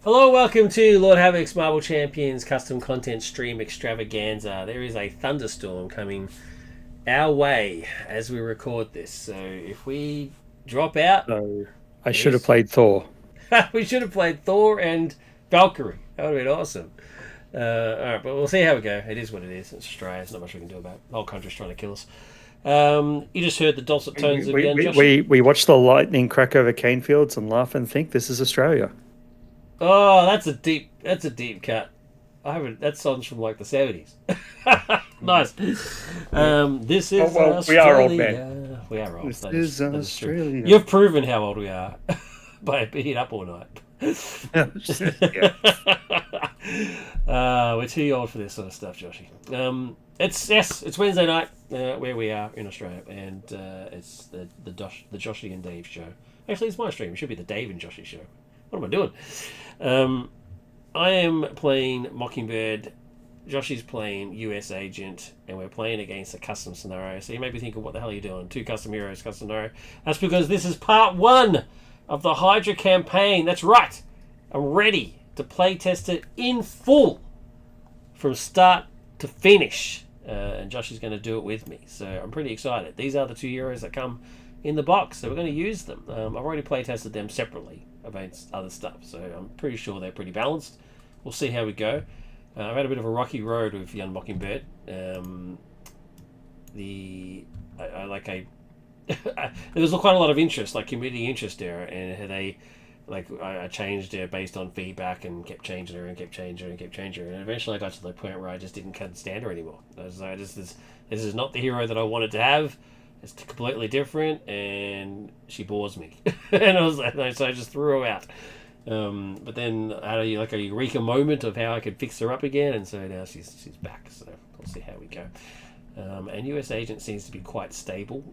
Hello, welcome to Lord Havoc's Marble Champions custom content stream extravaganza. There is a thunderstorm coming our way as we record this, so if we drop out, So I should have played Thor. we should have played Thor and Valkyrie. That would have been awesome. Alright, but we'll see how we go. It is what it is. It's Australia. There's not much we can do about it. The whole country's trying to kill us. You just heard the dulcet tones of young Josh. We watch the lightning crack over cane fields and laugh and think this is Australia. Oh, that's a deep cut. That song's from like the 70s. Nice. This is Australia. We are old, man. We are old. This is Australia. You've proven how old we are by being up all night. We're too old for this sort of stuff, Joshy. It's Wednesday night where we are in Australia, and it's the Joshy and Dave show. Actually, it's my stream. It should be the Dave and Joshy show. What am I doing? I am playing Mockingbird. Joshy's playing US Agent, and we're playing against a custom scenario. So you may be thinking, what the hell are you doing? 2 custom heroes, custom scenario. That's because this is part 1 of the Hydra campaign. That's right. I'm ready to playtest it in full from start to finish. And Joshy's going to do it with me. So I'm pretty excited. These are the 2 heroes that come in the box, so we're going to use them. I've already playtested them separately against other stuff, so I'm pretty sure they're pretty balanced. We'll see how we go. I've had a bit of a rocky road with Young Mockingbird. There was quite a lot of interest, like community interest there, and I changed her based on feedback and kept changing her, and eventually I got to the point where I just can't stand her anymore. I was like, this is not the hero that I wanted to have. It's completely different, and she bores me. So I just threw her out. But then I had a eureka moment of how I could fix her up again, and so now she's back. So we'll see how we go. And US Agent seems to be quite stable.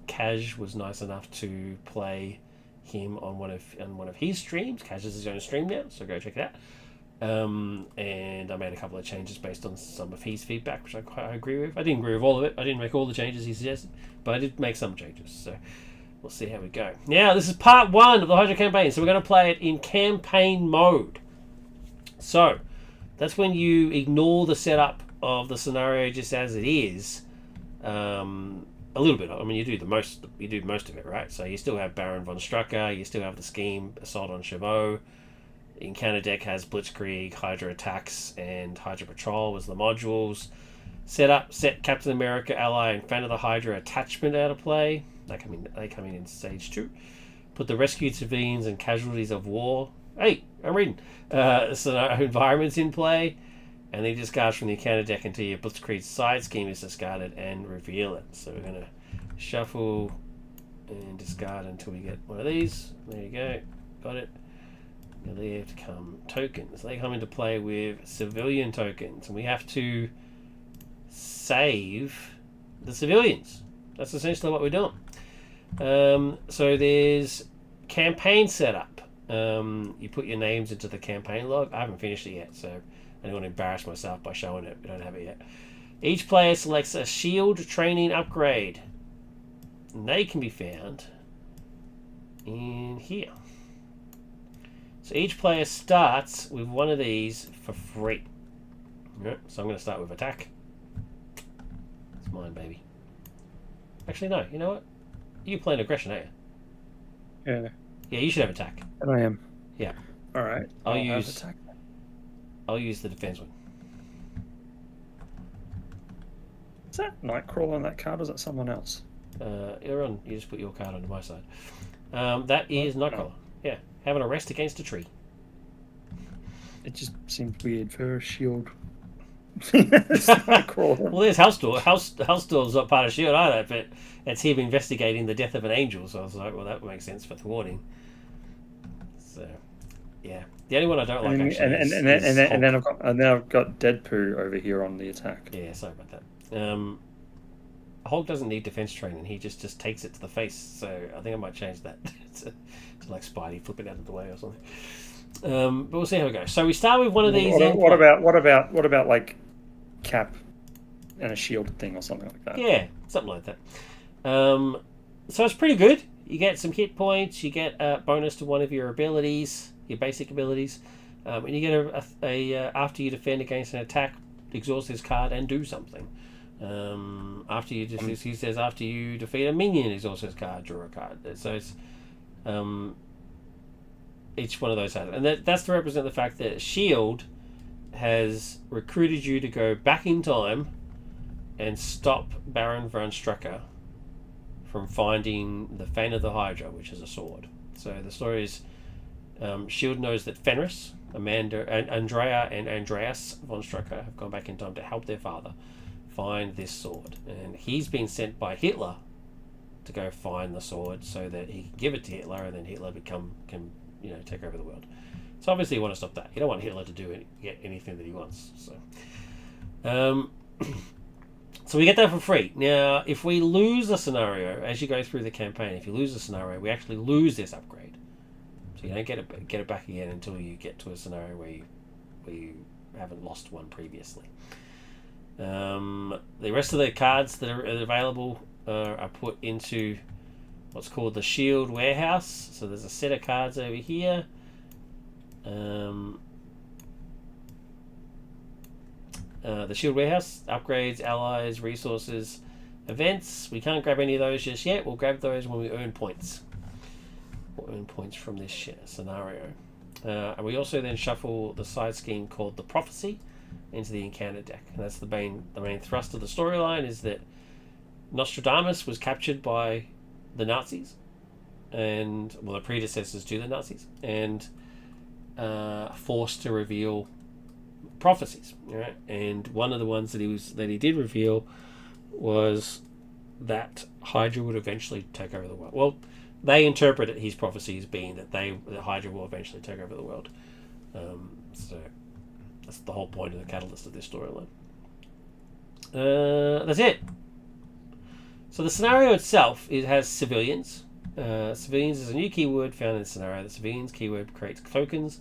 Kaj was nice enough to play him on one of his streams. Kaj is his own stream now, so go check it out. And I made a couple of changes based on some of his feedback, which I quite agree with. I didn't agree with all of it. I didn't make all the changes he suggested, but I did make some changes. So we'll see how we go. Now, this is part 1 of the Hydra campaign, so we're going to play it in campaign mode. So that's when you ignore the setup of the scenario just as it is. A little bit. I mean, you do most of it, right? So you still have Baron von Strucker, you still have the scheme Assault on Chavot. The encounter deck has Blitzkrieg, Hydra Attacks, and Hydra Patrol as the modules. Set Captain America, Ally, and Fan of the Hydra attachment out of play. They come in stage 2. Put the rescued civilians and casualties of war. Hey, I'm reading. Environments in play. And then discard from the encounter deck until your Blitzkrieg side scheme is discarded and reveal it. So we're going to shuffle and discard until we get one of these. There you go. Got it. Now they have to come tokens. They come into play with civilian tokens, and we have to save the civilians. That's essentially what we're doing. So there's campaign setup. You put your names into the campaign log. I haven't finished it yet, so I don't want to embarrass myself by showing it. We don't have it yet. Each player selects a shield training upgrade, and they can be found in here. So each player starts with one of these for free. Right, so I'm going to start with attack. It's mine, baby. Actually, no. You know what? You're playing aggression, aren't you? Yeah. Yeah, you should have attack. And I am. Yeah. All right. I'll use the defense one. Is that Nightcrawler on that card, or is that someone else? You just put your card onto my side. That is Nightcrawler. Yeah. Have an arrest against a tree. It just seems weird for a shield. Well, there's Hellstorm's not part of shield either, but it's him investigating the death of an angel. So I was like, well, that makes sense for thwarting. So, yeah, the only one I don't like actually is and then I've got Deadpoo over here on the attack. Yeah, sorry about that. Hulk doesn't need defense training. He just takes it to the face. So I think I might change that to like Spidey, flip it out of the way or something. But we'll see how it goes. So we start with one of these. What about like Cap and a shield thing or something like that? Yeah, something like that. So it's pretty good. You get some hit points. You get a bonus to one of your abilities. your basic abilities. And you get after you defend against an attack, exhaust this card and do something. After you he says after you defeat a minion, exhaust this card, draw a card. So it's each one of those has, and that's to represent the fact that Shield has recruited you to go back in time and stop Baron von Strucker from finding the Fang of the Hydra, which is a sword. So the story is Shield knows that Fenris, Andrea, and Andreas von Strucker have gone back in time to help their father find this sword, and he's been sent by Hitler to go find the sword so that he can give it to Hitler, and then Hitler can take over the world. So obviously you want to stop that. You don't want Hitler to get anything that he wants. So so we get that for free. Now, if we lose a scenario as you go through the campaign, if you lose a scenario, we actually lose this upgrade. So you don't get it back again until you get to a scenario where you haven't lost one previously. The rest of the cards that are available are put into what's called the Shield Warehouse. So there's a set of cards over here. The Shield Warehouse, upgrades, allies, resources, events. We can't grab any of those just yet. We'll grab those when we earn points. We'll earn points from this scenario. And we also then shuffle the side scheme called the Prophecy into the encounter deck. And that's the main thrust of the storyline, is that Nostradamus was captured by the Nazis, and the predecessors to the Nazis, and forced to reveal prophecies. Right? And one of the ones that he did reveal was that Hydra would eventually take over the world. Well, they interpreted his prophecies being that Hydra will eventually take over the world. So that's the whole point of the catalyst of this storyline. That's it. So the scenario itself, it has civilians. Civilians is a new keyword found in the scenario. The civilians keyword creates tokens.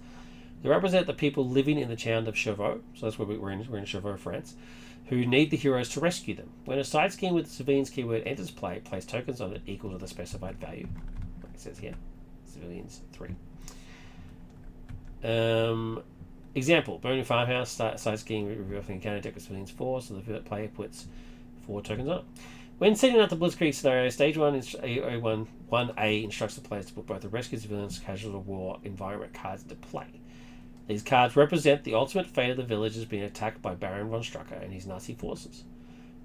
They represent the people living in the town of Chauveau. So that's where we're in Chauveau, France, who need the heroes to rescue them. When a side scheme with the civilians keyword enters play, place tokens on it equal to the specified value. Like it says here, civilians 3. Example: Burning Farmhouse side scheme revealing encounter deck with civilians 4, so the player puts 4 tokens on it. When setting up the Blitzkrieg scenario, Stage 1 1A instructs the players to put both the rescue civilians and casual war environment cards into play. These cards represent the ultimate fate of the villagers being attacked by Baron von Strucker and his Nazi forces.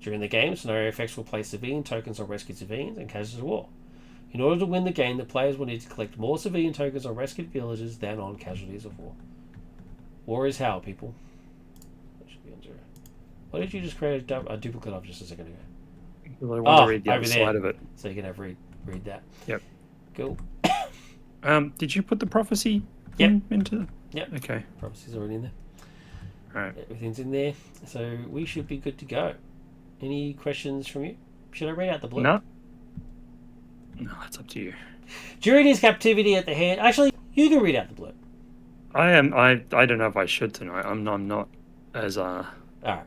During the game, scenario effects will place civilian tokens on rescued civilians and casualties of war. In order to win the game, the players will need to collect more civilian tokens on rescued villagers than on casualties of war. War is hell, people. That should be on 0. Why did you just create a duplicate of just a second ago? Well, I want to read the other side of it. So you can have read that. Yep. Cool. Did you put the prophecy into? Yep. Okay. Prophecy's already in there. All right. Everything's in there. So we should be good to go. Any questions from you? Should I read out the blue? No, that's up to you. During his captivity at the hand... Actually, you can read out the blue. I don't know if I should tonight. I'm not as All right.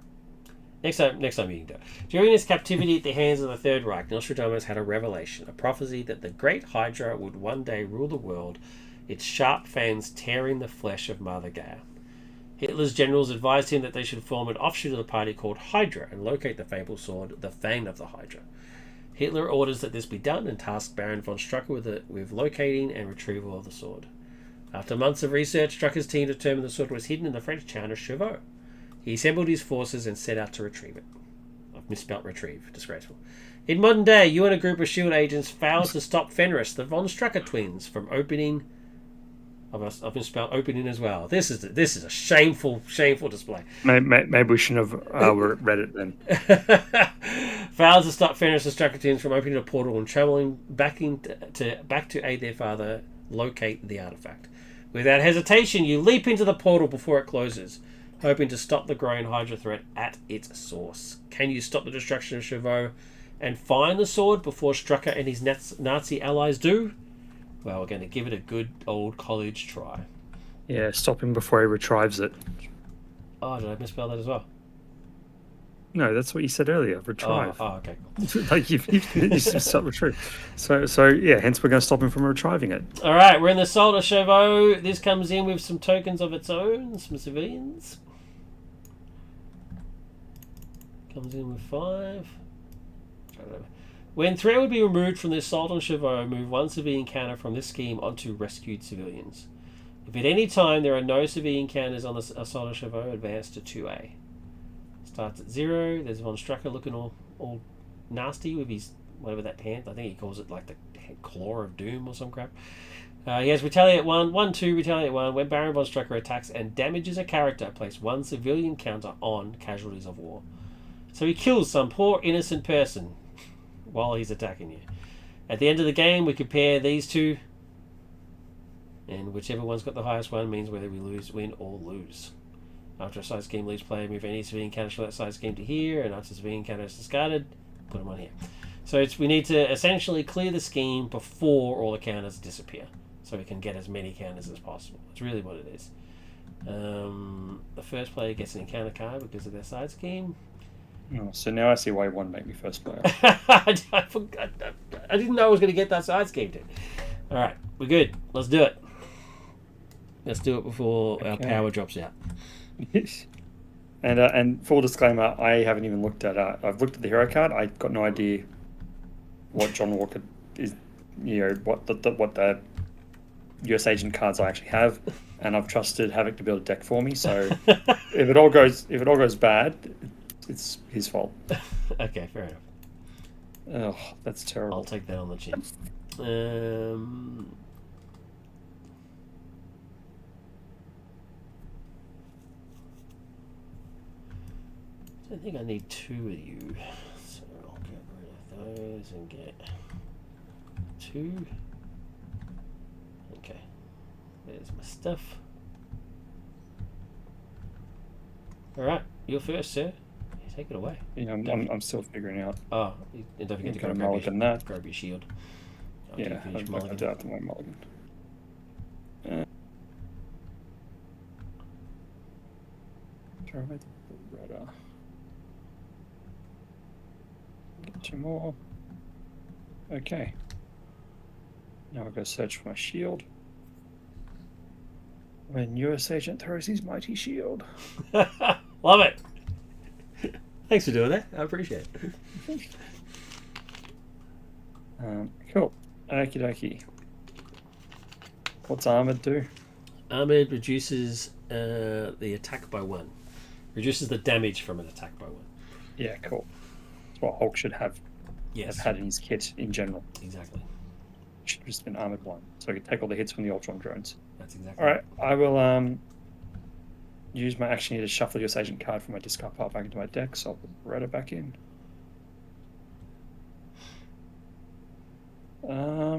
Next time you can do it. During his captivity at the hands of the Third Reich, Nostradamus had a revelation, a prophecy that the great Hydra would one day rule the world, its sharp fangs tearing the flesh of Mother Gaia. Hitler's generals advised him that they should form an offshoot of the party called Hydra and locate the fabled sword, the Fang of the Hydra. Hitler orders that this be done and tasked Baron von Strucker with locating and retrieval of the sword. After months of research, Strucker's team determined the sword was hidden in the French town of Chauveau. He assembled his forces and set out to retrieve it. I've misspelt retrieve. Disgraceful. In modern day, you and a group of SHIELD agents failed to stop Fenris, the von Strucker twins, from opening... I've misspelled opening as well. This is a shameful display. Maybe we shouldn't have read it then. Failed to stop Fenris, the Strucker twins, from opening a portal and travelling back to aid their father locate the artifact. Without hesitation, you leap into the portal before it closes, hoping to stop the growing Hydra threat at its source. Can you stop the destruction of Chauveau and find the sword before Strucker and his Nazi allies do? Well, we're going to give it a good old college try. Yeah, stop him before he retrieves it. Oh, did I misspell that as well? No, that's what you said earlier. Oh, Retrieve. okay. Like you start retrieve. So yeah. Hence, we're going to stop him from retrieving it. All right, we're in the Soldier Chauveau. This comes in with some tokens of its own, some civilians. Comes in with 5. When threat would be removed from this Sultan Chauveau, move 1 civilian counter from this scheme onto rescued civilians. If at any time there are no civilian counters on the Sultan Chauveau, advance to 2A. Starts at 0. There's Von Strucker looking all nasty with his whatever that pant. I think he calls it like the claw of doom or some crap. He has retaliate 1, 1-2, retaliate 1. When Baron Von Strucker attacks and damages a character, place 1 civilian counter on casualties of war. So he kills some poor innocent person while he's attacking you. At the end of the game, we compare these two, and whichever one's got the highest one means whether we lose, win, or lose. After a side scheme leaves player, move any civilian counters from that side scheme to here, and after civilian counter is discarded, put them on here. So we need to essentially clear the scheme before all the counters disappear, so we can get as many counters as possible. That's really what it is. The first player gets an encounter card because of their side scheme. Oh, so now I see why you want to make me first player. I forgot. I didn't know I was going to get that side scheme. All right, we're good. Let's do it. Let's do it before our power drops out. Yes. And full disclaimer, I haven't even looked at. I've looked at the hero card. I got no idea what John Walker is. What the US agent cards I actually have, and I've trusted Havoc to build a deck for me. So if it all goes bad, it's his fault. Okay, fair enough. Oh, that's terrible. I'll take that on the chin. I think I need 2 of you, so I'll get rid of those and get 2. Okay, there's my stuff. All right, you're first, sir. Take it away. Yeah, I'm still figuring out. Oh, and don't forget to grab your shield. Yeah, I'll do that to my mulligan. Throw away the rudder. Get 2 more. Okay. Now I'll go search for my shield. When US agent throws his mighty shield. Love it. Thanks for doing that. I appreciate it. Cool. Okie dokie. What's Armored do? Armored reduces the attack by 1. Reduces the damage from an attack by 1. Yeah, cool. That's what Hulk should have had in his kit in general. Exactly. Should have just been Armored 1. So I can take all the hits from the Ultron drones. That's exactly Alright, I will use my action here to shuffle US agent card from my discard pile back into my deck, so I'll put Beretta back in. Yeah.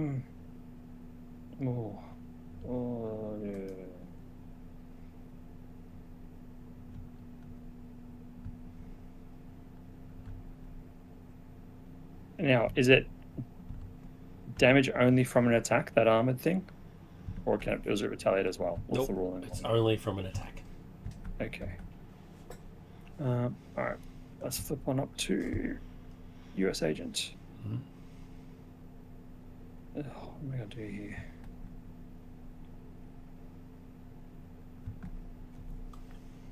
Now, is it damage only from an attack, that armored thing? Or does it retaliate as well? What's the rule? It's only from an attack. Okay. Alright, let's flip one up to US agent. Mm-hmm. What am I going to do here?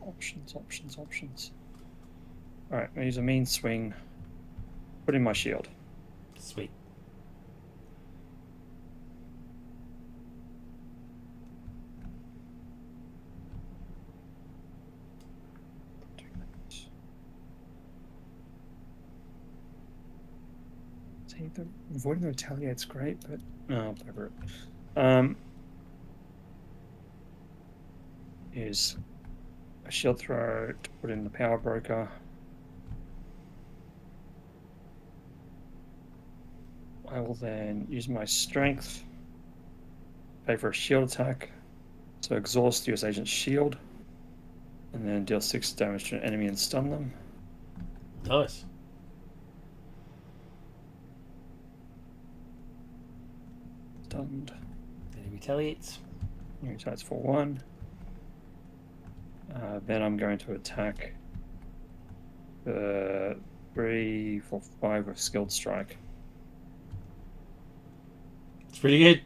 Options. Alright, I use a mean swing. Put in my shield. Sweet. See, avoiding the retaliate's great, but no, whatever. Is a shield throw to put in the power broker. I will then use my strength, pay for a shield attack, so exhaust US agent's shield, and then deal 6 damage to an enemy and stun them. Nice. Stunned. And he retaliates. He retaliates for 1. Then I'm going to attack 3, 4, 5 with skilled strike. It's pretty good.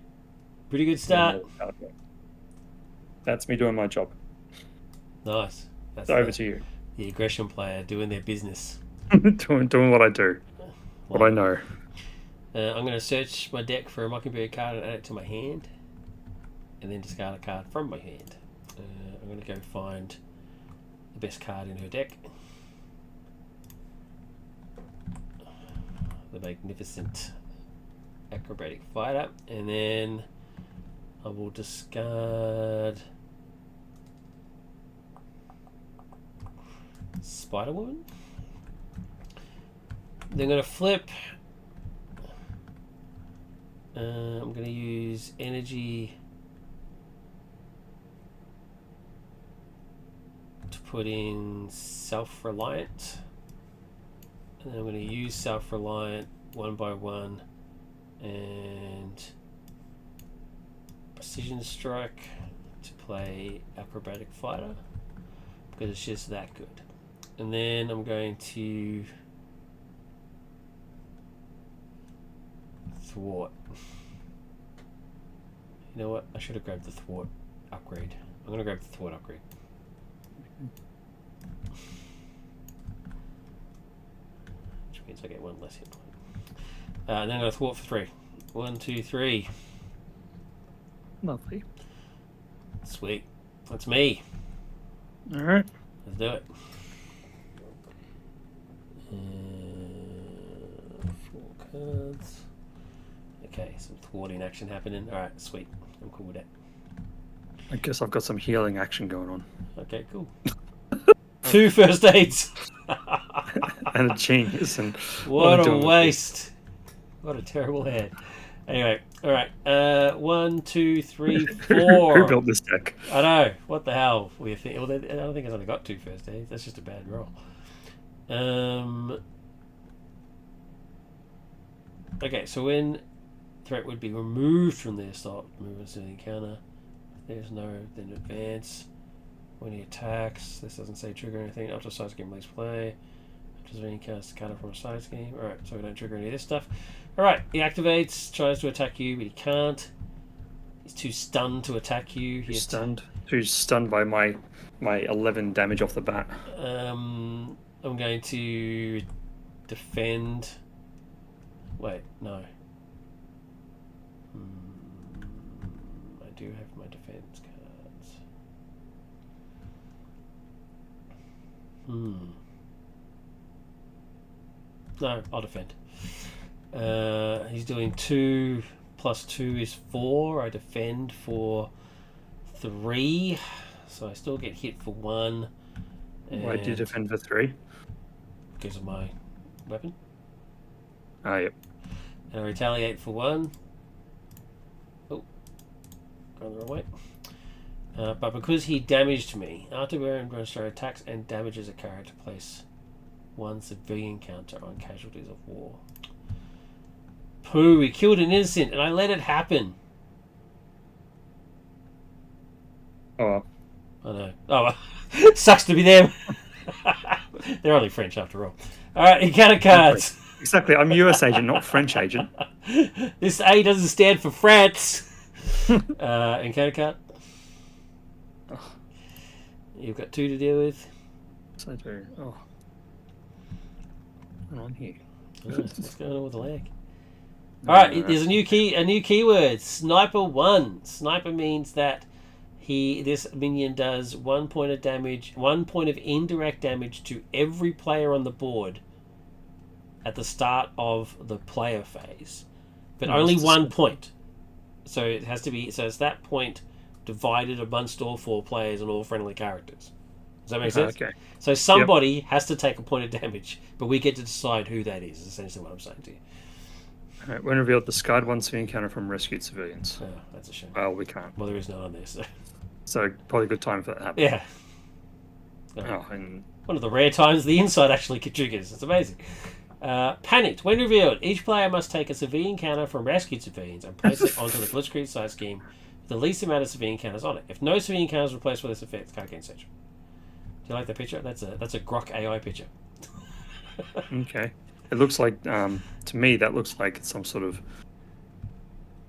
Pretty good start. That's me doing my job. Nice. That's Over to you. The aggression player doing their business. doing what I do. What I know. I'm going to search my deck for a Mockingbird card and add it to my hand. And then discard a card from my hand. I'm going to go find the best card in her deck. The magnificent acrobatic fighter. And then I will discard Spider Woman. Then I'm going to flip. I'm going to use energy to put in Self-Reliant. And then I'm going to use Self-Reliant one by one and Precision Strike to play Acrobatic Fighter because it's just that good. And then I'm going to Thwart. You know what? I should have grabbed the Thwart upgrade. I'm going to grab the Thwart upgrade. Which means I get one less hit point. And then I'm going to Thwart for 3. 1, 2, 3. Lovely. Sweet. That's me. Alright. Let's do it. 4 cards. Okay, some thwarting action happening. Alright, sweet. I'm cool with that. I guess I've got some healing action going on. Okay, cool. 2 first aids. And a genius. And what a waste. What a terrible hand. Anyway, alright. 1, 2, 3, 4. Who built this deck? I know. What the hell? Well, I don't think it's only got 2 first aids. That's just a bad roll. Okay, so when threat would be removed from the assault movements in the encounter, there's no then advance. When he attacks, this doesn't say trigger anything. After side scheme leaves play. After the encounters counter from a side scheme. Alright, so we don't trigger any of this stuff. Alright, he activates, tries to attack you, but he can't. He's too stunned to attack you. He's stunned. Who's stunned by my 11 damage off the bat. I'm going to defend. Wait, no. I do have my defense cards. No, I'll defend. He's doing 2 plus 2 is 4. I defend for 3. So I still get hit for 1. Why do you defend for 3? Because of my weapon. Ah, yep. And I retaliate for 1. Oh, going the wrong way. But because he damaged me, after wearing Brunstro attacks and damages a character, place 1 civilian counter on casualties of war. Pooh, we killed an innocent and I let it happen. Oh well. I know. Oh well. Sucks to be them. They're only French after all. Alright, encounter cards. Exactly, I'm US agent, not French agent. This A doesn't stand for France. Encounter card. Oh. You've got 2 to deal with. Yes, I do. Oh. What's on here? What's going on with the leg? Alright, there's a new keyword. Sniper 1. Sniper means that this minion does 1 point of damage, 1 point of indirect damage to every player on the board at the start of the player phase. But only 1 point. So it has to be, so it's that point divided amongst all 4 players and all friendly characters. Does that make sense? Okay. So somebody has to take a point of damage, but we get to decide who that is essentially what I'm saying to you. Alright, when revealed, discard 1 civilian counter from rescued civilians. Oh, that's a shame. Well, we can't. Well, there is none on there, so. So, probably a good time for that to happen. Yeah. Oh, and one of the rare times the inside actually triggers. It's amazing. Panicked. When revealed, each player must take a civilian counter from rescued civilians and place it onto the Blitzkrieg side scheme with the least amount of civilian counters on it. If no civilian counters replaced with this effect, card gains central. Do you like that picture? That's a Grok AI picture. Okay. It looks like, to me, that looks like some sort of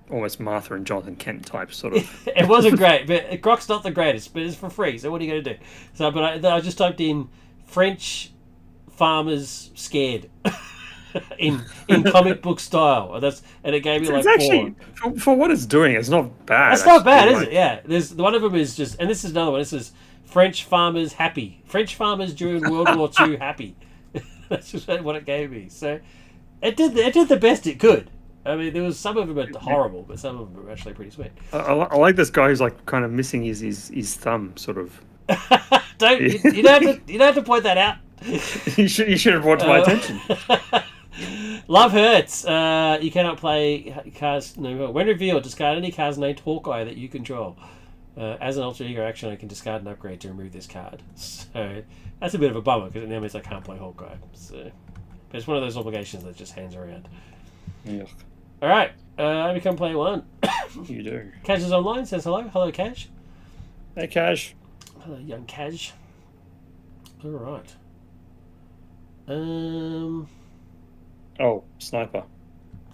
almost Martha and Jonathan Kent type sort of. It wasn't great, but Grok's not the greatest, but it's for free, so what are you going to do? So, but I just typed in French farmers scared in comic book style, and it gave me It's like four. actually for what it's doing, it's not bad. That's not Actually, bad, is like it? Yeah. There's one of them is just, and this is another one. This is French farmers happy. French farmers during World War II happy. That's just what it gave me. So it did the best it could. I mean, there was some of them are horrible, but some of them are actually pretty sweet. I like this guy who's like kind of missing his thumb, sort of. You don't have to point that out. You should have brought to my attention. Love hurts. You cannot play cars. No, when revealed, discard any cards named Hawkeye that you control. As an alter ego action, I can discard an upgrade to remove this card. So that's a bit of a bummer because it now means I can't play Hawkeye. So, but it's one of those obligations that just hangs around. Yeah, All right, I become player one. you do. Cash is online. Says hello. Hello, Cash. Hey, Cash. Hello, young Cash. All right. Oh, sniper.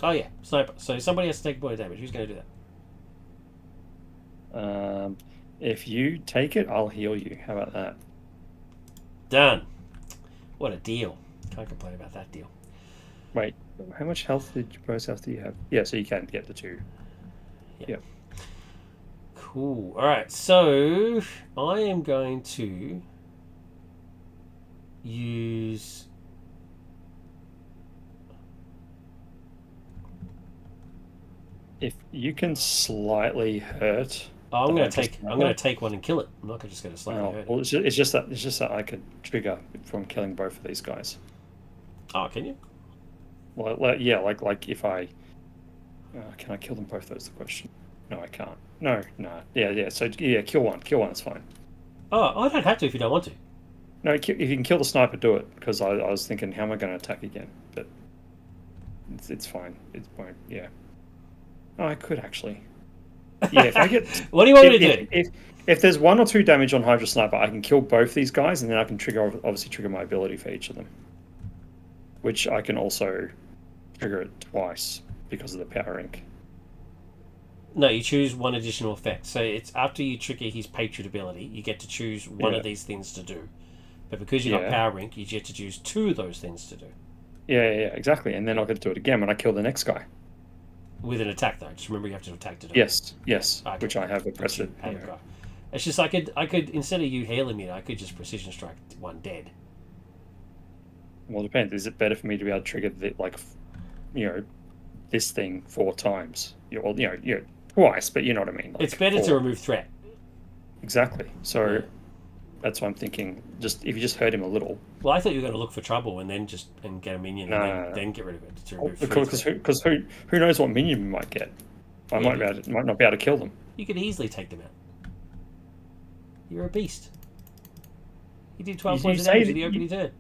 Oh yeah, sniper. So somebody has to take point of damage. Who's going to do that? If you take it, I'll heal you. How about that? Done. What a deal. Can't complain about that deal. Wait, how much health bonus health do you have? Yeah, so you can get the 2. Yeah. Cool. All right. So I am going to use. If you can slightly hurt. Oh, I'm going to take one and kill it. I'm not just going to slightly hurt it. Well, it's just that I could trigger from killing both of these guys. Oh, can you? Well, yeah, like if I can I kill them both? That's the question. No, I can't. No, nah. Yeah. So yeah, kill one. Kill one. It's fine. Oh, I don't have to if you don't want to. No, if you can kill the sniper, do it. Because I was thinking, how am I going to attack again? But it's fine. It's fine. Yeah. Oh, I could actually. Yeah, if I get. What do you want me to do? If there's 1 or 2 damage on Hydra Sniper, I can kill both these guys, and then I can obviously trigger my ability for each of them, which I can also trigger it twice because of the power ink. No, you choose one additional effect. So it's after you trigger his Patriot ability, you get to choose one of these things to do. But because you've got power ink, you get to choose 2 of those things to do. Yeah, exactly. And then I could do it again when I kill the next guy. With an attack, though. Just remember you have to attack to do it. Yes. Okay. Which I have a precedent. It's just I could instead of you healing me, I could just precision strike one dead. Well, it depends. Is it better for me to be able to trigger this thing 4 times? Twice, but you know what I mean. It's better 4. to remove threat. Exactly. So that's why I'm thinking. Just if you just hurt him a little. Well, I thought you were going to look for trouble and then get a minion and then get rid of it to remove because who knows what minion we might get? I might not be able to kill them. You could easily take them out. You're a beast. You did 12 points of damage in the opening turn.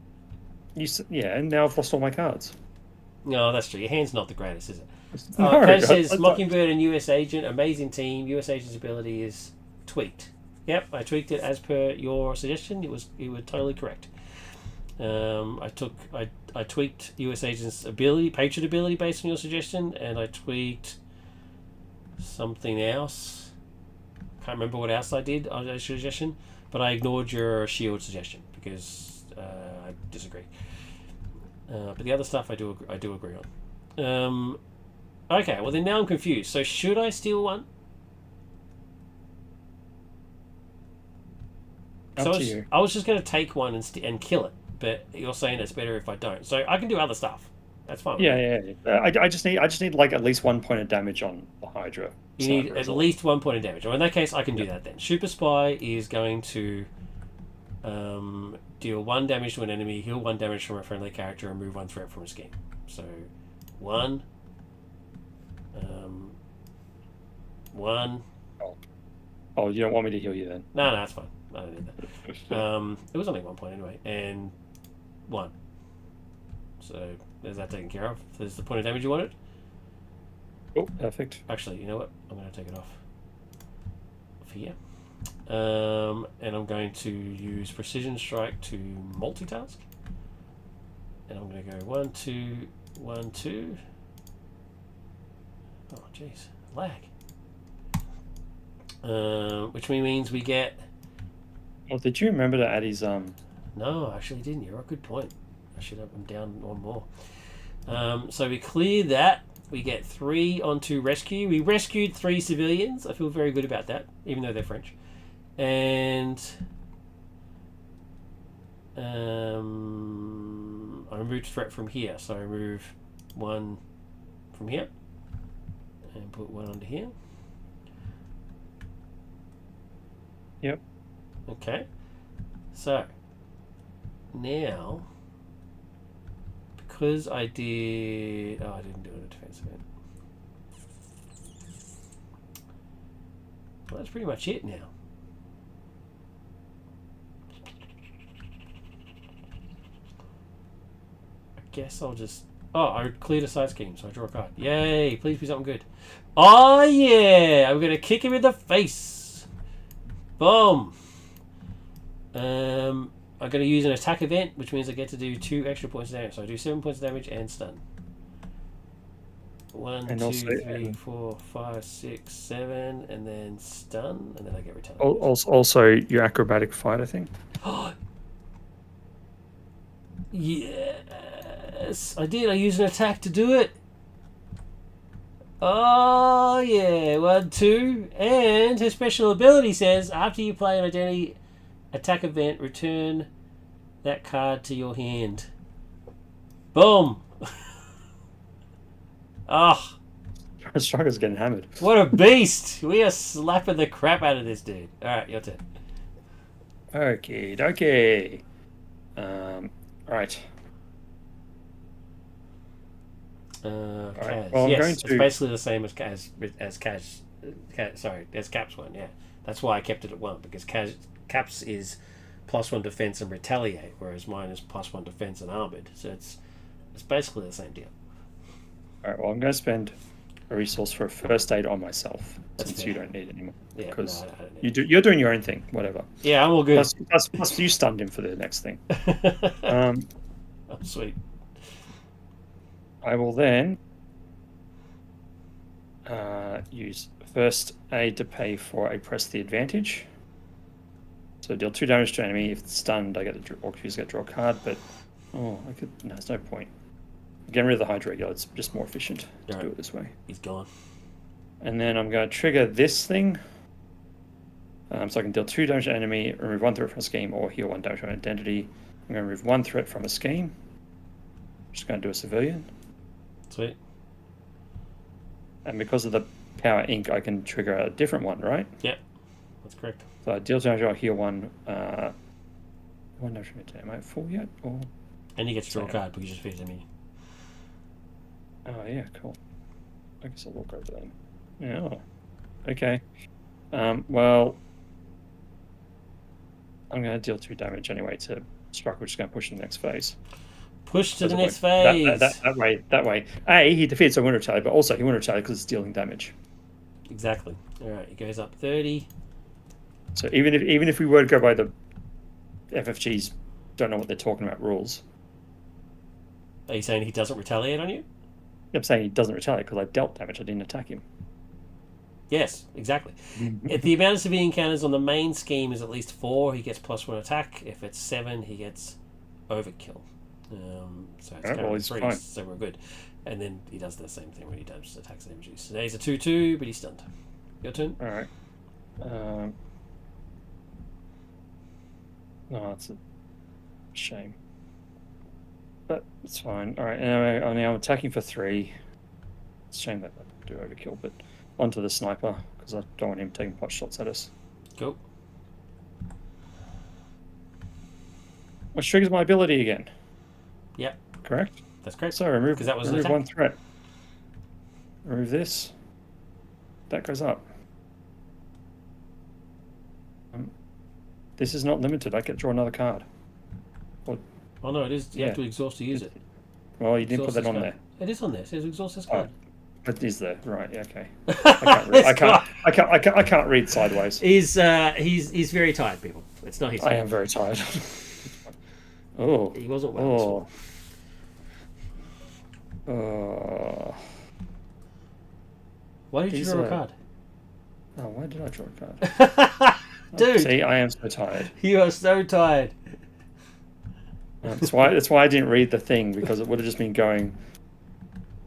And now I've lost all my cards. No, that's true. Your hand's not the greatest, is it? No, Coach says Mockingbird and US Agent, amazing team. US Agent's ability is tweaked. Yep, I tweaked it as per your suggestion. You were totally correct. I tweaked US Agent's ability, Patriot ability, based on your suggestion, and I tweaked something else. Can't remember what else I did on your suggestion, but I ignored your shield suggestion because I disagree. But the other stuff I do agree on. Okay, well then now I'm confused. So should I steal one? I was just going to take one and kill it, but you're saying it's better if I don't. So I can do other stuff. That's fine. Yeah. I just need like at least 1 point of damage on the Hydra. You need at least 1 point of damage. Well, in that case, I can do that then. Super Spy is going to deal 1 damage to an enemy, heal 1 damage from a friendly character, and remove 1 threat from a scheme. So 1. 1. Oh, you don't want me to heal you then? No, that's fine. I don't need that. It was only 1 point anyway, and 1. So there's that taken care of. There's the point of damage you wanted. Oh, perfect. Actually, you know what? I'm going to take it off here. And I'm going to use Precision Strike to multitask. And I'm going to go 1, 2, 1, 2. Oh, jeez. Lag. Which means we get... Well, did you remember to add his... No, I actually didn't. You're a good point. I should have them down one more. So we cleared that. We get 3 onto rescue. We rescued 3 civilians. I feel very good about that, even though they're French. And I removed threat from here. So I remove 1 from here and put 1 onto here. Yep. Okay. So now, because I did... Oh, I didn't do it in a defense event. Well, that's pretty much it now. I guess I'll just... Oh, I cleared a side scheme, so I draw a card. Yay! Please be something good. Oh, yeah! I'm going to kick him in the face. Boom! I'm going to use an attack event, which means I get to do 2 extra points of damage. So I do 7 points of damage and stun. 1, And 2, also, 3, 4, 5, 6, 7, and then stun, and then I get retaliated. Also, your acrobatic fight, I think. Yes, I did. I used an attack to do it. Oh, yeah. 1, 2. And his special ability says, after you play an identity attack event, return that card to your hand. Boom. Oh, Striker's getting hammered. what a beast. We are slapping the crap out of this dude. Alright, your turn. Okay, okay. Right. Kaz. Well, I'm yes, going it's to- basically the same as Cap's one, yeah. That's why I kept it at 1, because Cap's is +1 defense and retaliate, whereas mine is +1 defense and armored. So it's basically the same deal. Alright, well, I'm going to spend a resource for a first aid on myself, That's since fair. you don't need it anymore. Yeah, Because no, I don't need you're doing your own thing, whatever. Yeah, I'm all good. Plus you stunned him for the next thing. Oh, sweet. I will then use first aid to pay for a press the advantage. So deal 2 damage to enemy. If it's stunned, I get to draw a card. But no, there's no point. Getting rid of the Hydra regular, it's just more efficient to do it this way. He's gone. And then I'm going to trigger this thing. So I can deal 2 damage to enemy, remove 1 threat from a scheme, or heal 1 damage from an identity. I'm going to remove 1 threat from a scheme. Just going to do a civilian. Sweet. And because of the power ink, I can trigger a different one, right? Yep, that's correct. So I deal damage, I'll heal 1. 1 damage from it. Am I at full yet? Or... And you get to draw a card because you just defeated me. Oh, yeah, cool. I guess I'll walk over then. Yeah. Okay. Well, I'm going to deal 2 damage anyway to Struck, which is going to push to the next phase. Push to the next phase. That way. A, he defeats, so he won't retaliate, but also he won't retaliate because it's dealing damage. Exactly. Alright, it goes up 30. So even if we were to go by the FFG's don't know what they're talking about rules. Are you saying he doesn't retaliate on you? I'm saying he doesn't retaliate because I dealt damage, I didn't attack him. Yes, exactly. If the amount of civilian encounters on the main scheme is at least 4, he gets +1 attack. If it's 7, he gets overkill. So it's currently 3, fine. so we're good. And then he does the same thing when he does attacks and images. So now he's a 2/2, but he's stunned. Your turn. All right. No, it's a shame. But it's fine. All right. Anyway, I'm attacking for 3. It's a shame that I do overkill, but onto the sniper because I don't want him taking pot shots at us. Cool. Which triggers my ability again. Yep, Correct? that's correct. So remove, 'Cause that was an remove attack. 1 threat. Remove this. That goes up. This is not limited. I get to draw another card. Oh no, it is. You have to exhaust to use it. Well, you didn't put that Exhaust on this there. card. It is on there. It says exhaust this Oh, card. it is there. Right. Yeah, okay. I can't read sideways. He's very tired, people. It's not his fault. I am very tired. Oh. He wasn't well. Oh. Why did you draw a card? Oh, why did I draw a card? Dude! See, I am so tired. You are so tired. That's why I didn't read the thing, because it would have just been going.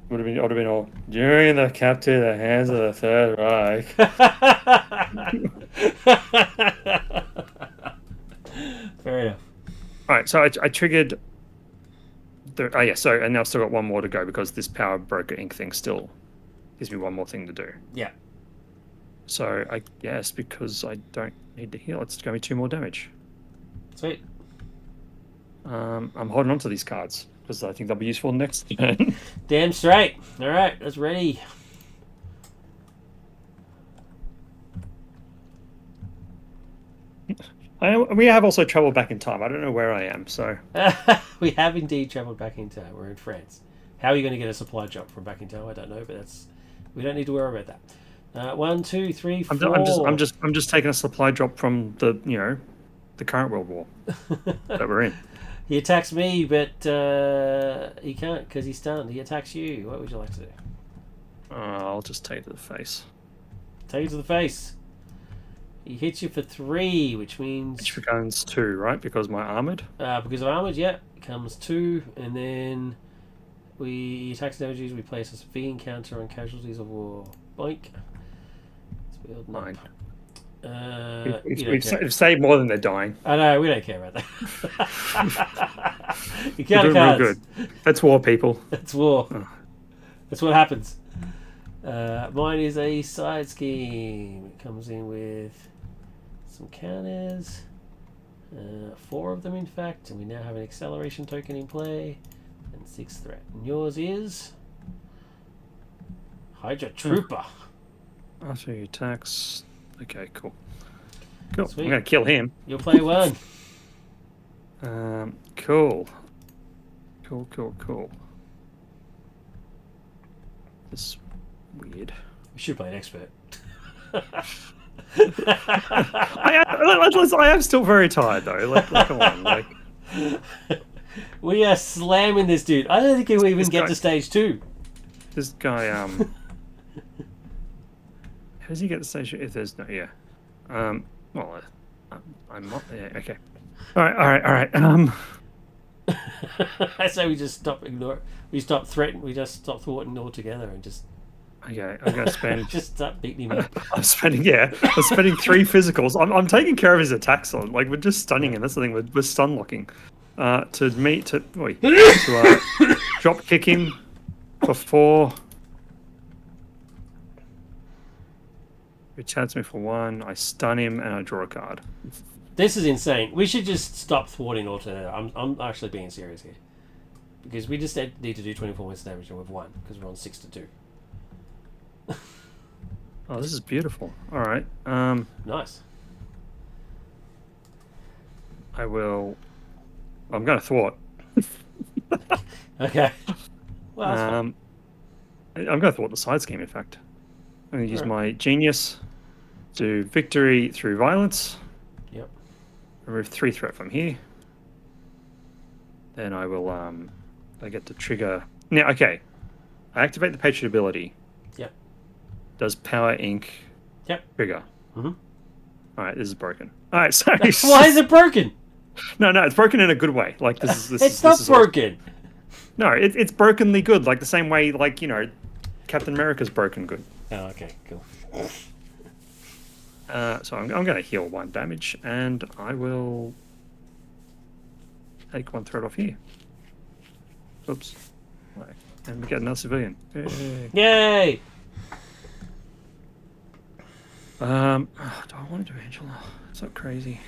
It would have been all during the capture the hands of the Third Reich. Fair enough. All right, so I triggered. So and now I've still got one more to go because this power broker ink thing still gives me one more thing to do. Yeah. So I guess because I don't need to heal, it's going to be 2 more damage. Sweet. I'm holding on to these cards because I think they'll be useful next turn. Damn straight. All right, that's ready. We have also traveled back in time. I don't know where I am, so... We have indeed travelled back in time. We're in France. How are you going to get a supply drop from back in time? I don't know, but we don't need to worry about that. 1, 2, 3, 4. I'm just taking a supply drop from the current World War that we're in. He attacks me, but he can't because he's stunned. He attacks you. What would you like to do? I'll just take it to the face. Take it to the face. He hits you for 3, which means... Which becomes 2, right? Because my armoured? Because of armoured, yeah. It comes 2, and then we attacks damages. We place a V encounter on casualties of war. Boink. Let's build 9. We've saved more than they're dying. I know, we don't care about that. You You're count doing real cards. good. That's war, people. That's war. Oh. That's what happens. Mine is a side scheme. It comes in with some counters. 4 of them, in fact. And we now have an acceleration token in play. And 6 threat. And yours is... Hydra Trooper. After he attacks... Okay, cool. Cool. Sweet. I'm going to kill him. You'll play 1. Cool. Cool. This is weird. We should play an expert. I am still very tired though. Like come on, We are slamming this dude. I don't think he'll even get to stage 2. This guy, how does he get to stage 2 if there's no? Yeah. Well, I'm not there. Okay. All right. I say we just stop ignore. We stop threatening. We just stop thwarting altogether and just. Okay, I'm going to spend. Just stop beating him up. I'm spending 3 physicals. I'm taking care of his attacks on. Like we're just stunning him. That's the thing. We're stun locking. To drop kick him for 4. He chats me for 1. I stun him and I draw a card. This is insane. We should just stop thwarting altogether. I'm actually being serious here, because we just need to do 24 points damage and we've won because we're on 6 to 2. Oh, this is beautiful. All right. Nice. I'm going to thwart. Okay. Well, that's fine. I'm going to thwart the side scheme, in fact. I'm going to use my genius to victory through violence. Yep. Remove 3 threat from here. Then I will, I get to trigger... Now, okay. I activate the Patriot ability. Yep. Does Power Ink trigger? Mm-hmm. Alright, this is broken. Alright, sorry. Why is it broken? No, it's broken in a good way. Like, this is... It's not broken. Awesome. No, it's brokenly good. Like, the same way, like, Captain America's broken good. Oh, okay, cool. So I'm going to heal 1 damage, and I will take 1 threat off here. Oops. And we get another civilian. Yay! Do I want to do Angela? It's not crazy.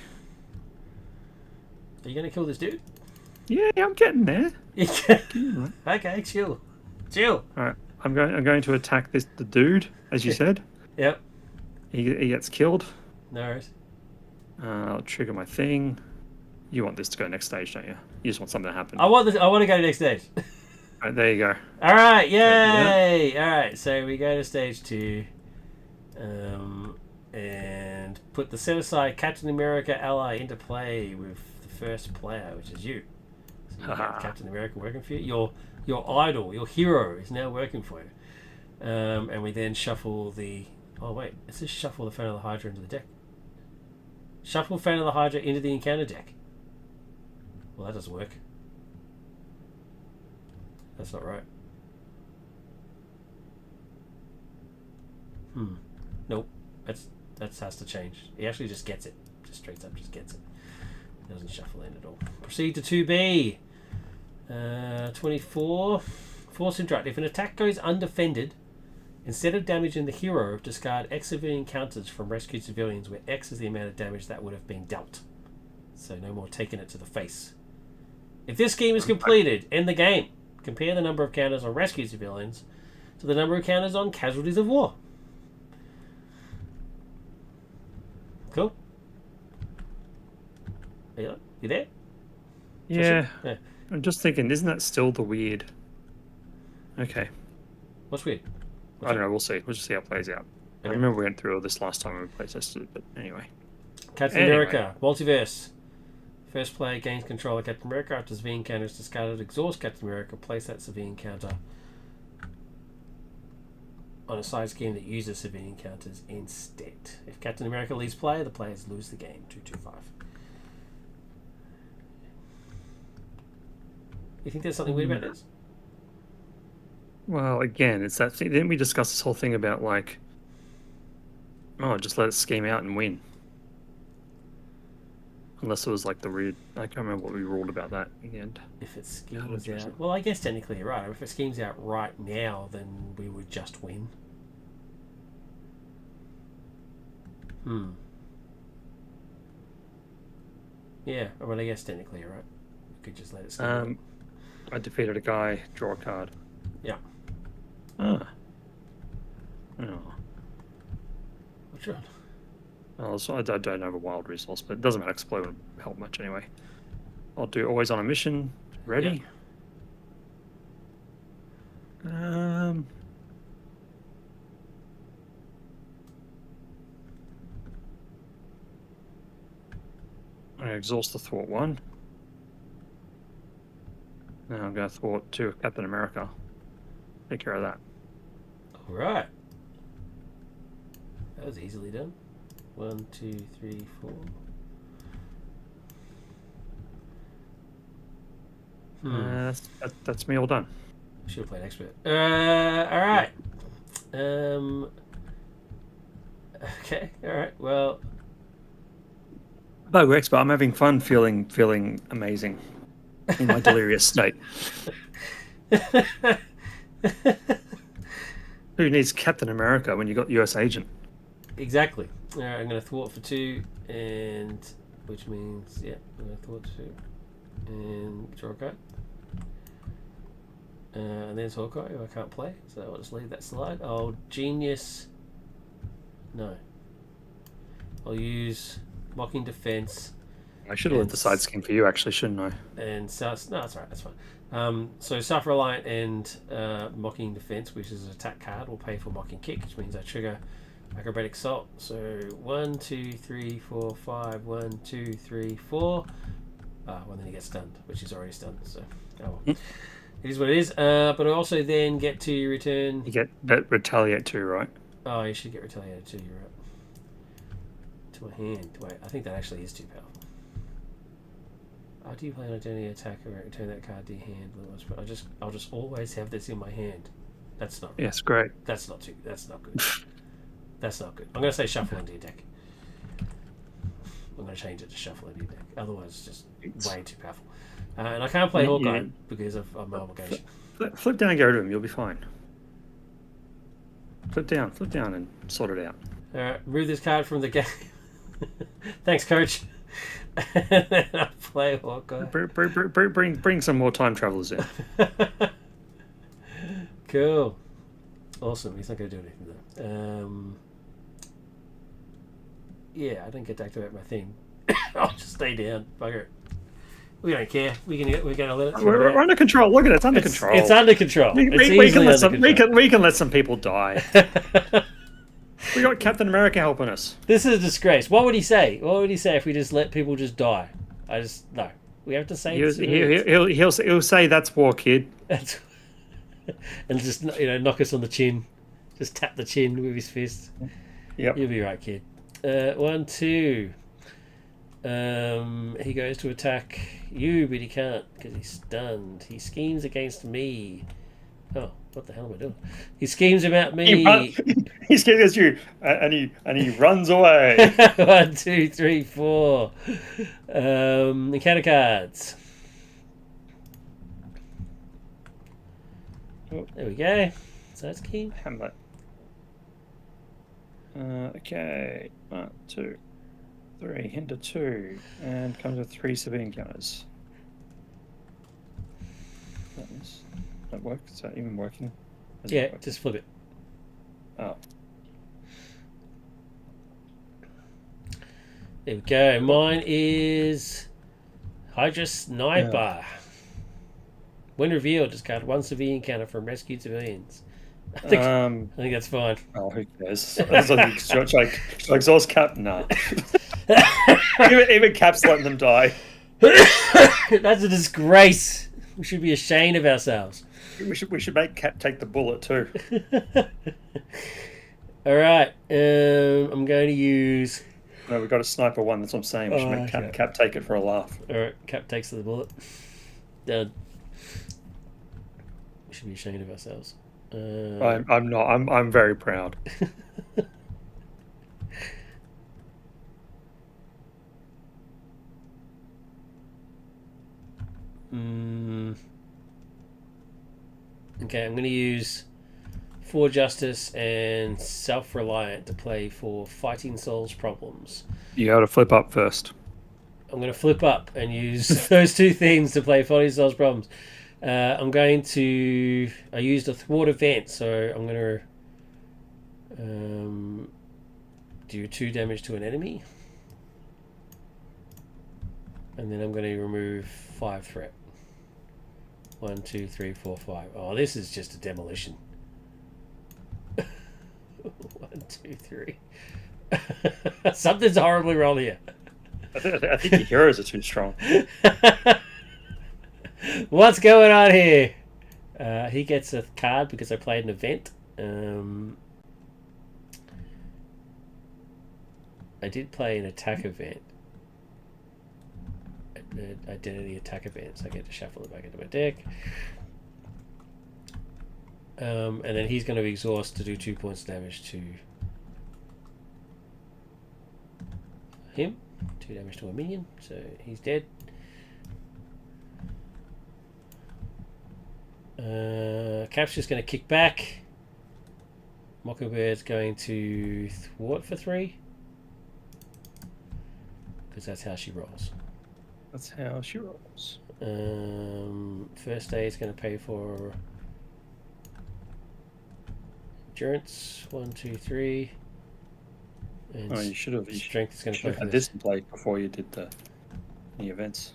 Are you going to kill this dude? Yeah, I'm getting there. Okay, chill. All right, I'm going to attack the dude, as you said. Yep. He gets killed. No worries. I'll trigger my thing. You want this to go next stage, don't you? You just want something to happen. I want to go to next stage. All right, there you go. All right, yay! All right, so we go to stage 2, and put the set aside Captain America ally into play with the first player, which is you. So you have Captain America working for you. Your idol, your hero, is now working for you. And we then shuffle the... Oh, wait. It says shuffle the Fan of the Hydra into the deck. Shuffle Fan of the Hydra into the encounter deck. Well, that doesn't work. That's not right. Nope. That has to change. He actually just gets it. Just straight up just gets it. Doesn't shuffle in at all. Proceed to 2B. 24. Force Interact. If an attack goes undefended, instead of damaging the hero, discard X civilian counters from rescued civilians, where X is the amount of damage that would have been dealt. So no more taking it to the face. If this scheme is completed, end the game. Compare the number of counters on rescued civilians to the number of counters on casualties of war. Cool. You there? Yeah. I'm just thinking, isn't that still the weird? Okay. What's weird? I don't know. We'll see. We'll just see how it plays out. I remember we went through all this last time when we play tested it, but anyway. Captain America, Multiverse. First player gains control of Captain America after civilian counter is discarded. Exhaust Captain America. Place that civilian counter on a side scheme that uses civilian counters instead. If Captain America leaves play, the players lose the game. 2-2-5. You think there's something weird about this? Well, again, it's that thing. Didn't we discuss this whole thing about, like, oh, just let it scheme out and win? Unless it was like the weird... I can't remember what we ruled about that in the end. If it schemes out... Well, I guess technically you're right. If it schemes out right now, then we would just win. Yeah, well, I guess technically you're right. We could just let it scheme out. I defeated a guy, draw a card. Yeah. Oh. What's wrong? Oh, so I don't have a wild resource, but it doesn't matter. Explode won't help much anyway. I'll do always on a mission. Ready? Yeah. I exhaust the thwart one. Now I'm going to thwart two Captain America. Take care of that. All right. That was easily done. 1, 2, 3, 4. That's me all done. Should have played expert. All right. Okay. All right. Well. No, expert. I'm having fun, feeling amazing in my delirious state. Who needs Captain America when you got US Agent? Exactly. All right, I'm going to thwart for 2, and which means I'm going to thwart 2 and draw a card. And there's Hawkeye, who I can't play, so I'll just leave that slide. I'll genius. No. I'll use Mocking Defense. I should have left the side scheme for you, actually, shouldn't I? And no, that's all right. That's fine. So Self-Reliant and Mocking Defense, which is an attack card, will pay for Mocking Kick, which means I trigger Acrobatic Assault. So 1, 2, 3, 4, 5. 1, 2, 3, 4. Well, then he gets stunned, which is already stunned. So it is what it is. But I also then get to return. You get that retaliate too, right? Oh, you should get retaliated too. You're right. To my hand. Wait, I think that actually is too powerful. After you play an identity attack, return that card to your hand. I'll just always have this in my hand. That's not. Yes, great. That's not good. That's not good. I'm going to say shuffle into your deck. I'm going to change it to shuffle into your deck. Otherwise, it's just way too powerful. And I can't play Hawkeye because of my obligation. Flip down and get rid of him. You'll be fine. Flip down and sort it out. All right, remove this card from the game. Thanks, Coach. And then I play Hawkeye. Bring some more time travelers in. Cool. Awesome. He's not going to do anything though. Yeah, I didn't get to activate my thing. I'll just stay down. Bugger it. We don't care. We're going to let it. We're under control. Look at it. It's under control. It's under control. We can let some people die. We got Captain America helping us. This is a disgrace. What would he say? What would he say if we just let people just die? No. We have to say he'll say that's war, kid. and just knock us on the chin. Just tap the chin with his fist. Yep. You'll be right, kid. 1, 2. He goes to attack you, but he can't because he's stunned. He schemes against me. Oh, what the hell am I doing? He schemes about me. He schemes against you, and he runs away. 1, 2, 3, 4. Encounter cards. Oh, there we go. So that's key. Hamlet. Okay. 1, 2, 3. Hinder 2, and comes with 3 civilian counters. That work? Is that even working? Yeah, just flip it. Oh. There we go. Mine is Hydra Sniper. Yeah. When revealed, discard 1 civilian counter from rescued civilians. I think that's fine. Oh, who cares? That's like exhaust Cap. Nah. even Cap's letting them die. That's a disgrace. We should be ashamed of ourselves. We should make Cap take the bullet too. All right. I'm going to use. No, we've got a sniper one. That's what I'm saying. We should make Cap take it for a laugh. All right. Cap takes the bullet. Done. We should be ashamed of ourselves. I'm not. I'm very proud. Okay, I'm going to use 4 Justice and Self-Reliant to play for Fighting Souls Problems. You got to flip up first. I'm going to flip up and use those 2 things to play Fighting Souls Problems. I'm going to... I used a thwart event, so I'm going to do 2 damage to an enemy. And then I'm going to remove 5 threat. 1, 2, 3, 4, 5. Oh, this is just a demolition. 1, 2, 3. Something's horribly wrong here. I think the heroes are too strong. What's going on here? He gets a card because I played an event. I did play an attack event. Identity attack event, so I get to shuffle it back into my deck. And then he's going to exhaust to do 2 points of damage to him. 2 damage to a minion, so he's dead. Cap's just going to kick back. Mockingbird's going to thwart for 3. Because that's how she rolls. That's how she rolls. First aid is going to pay for endurance. 1, 2, 3. And you should have. Strength is going to pay for this in play before you did the events.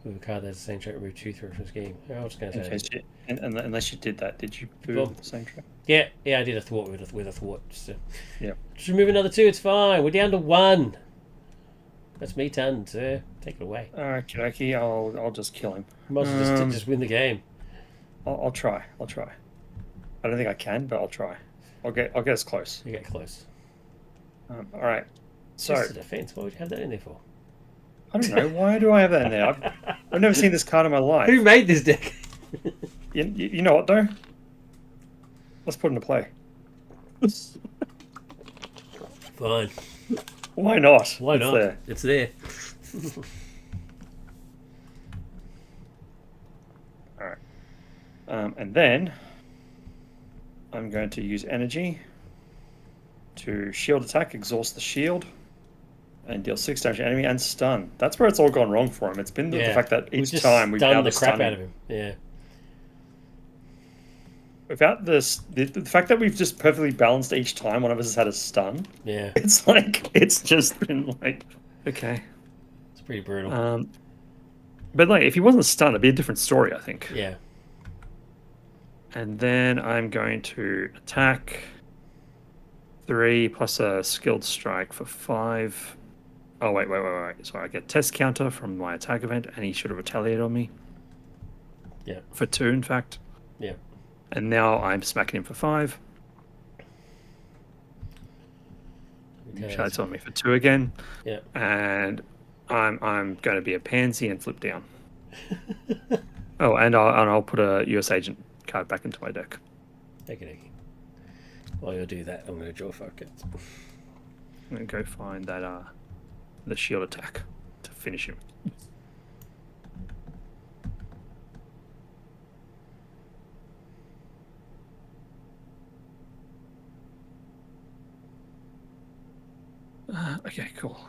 With a card that's the same trait, remove 2 through from this game. I was going to say. Unless you did that, did you boot the same trait? Yeah, I did a thwart with a thwart. So. Yeah. Just remove another 2. It's fine. We're down to 1. That's me done, sir. Take it away. Okay. I'll just kill him. Might as well just win the game. I'll try. I don't think I can, but I'll try. I'll get us close. You get close. All right. So just a defense. What would you have that in there for? I don't know. Why do I have that in there? I've never seen this card in my life. Who made this deck? You know what, though? Let's put it into play. Fine. Why not? Why not? There. It's there. All right. And then I'm going to use energy to shield attack, exhaust the shield, and deal 6 damage to enemy and stun. That's where it's all gone wrong for him. It's been the fact that each time we've done the crap out of him. Yeah. Without this, the fact that we've just perfectly balanced each time one of us has had a stun. Yeah. It's just been like, okay. It's pretty brutal. But like, if he wasn't stunned, it'd be a different story, I think. Yeah. And then I'm going to attack 3 plus a skilled strike for 5. Oh, wait. Sorry, I get test counter from my attack event, and he should have retaliated on me. Yeah. For 2, in fact. Yeah. And now I'm smacking him for 5. It's on me for 2 again. Yeah. And I'm going to be a pansy and flip down. Oh, and I'll put a US agent card back into my deck. Okay. While you'll do that, I'm going to draw focus. I'm going to go find that the shield attack to finish him. Okay, cool.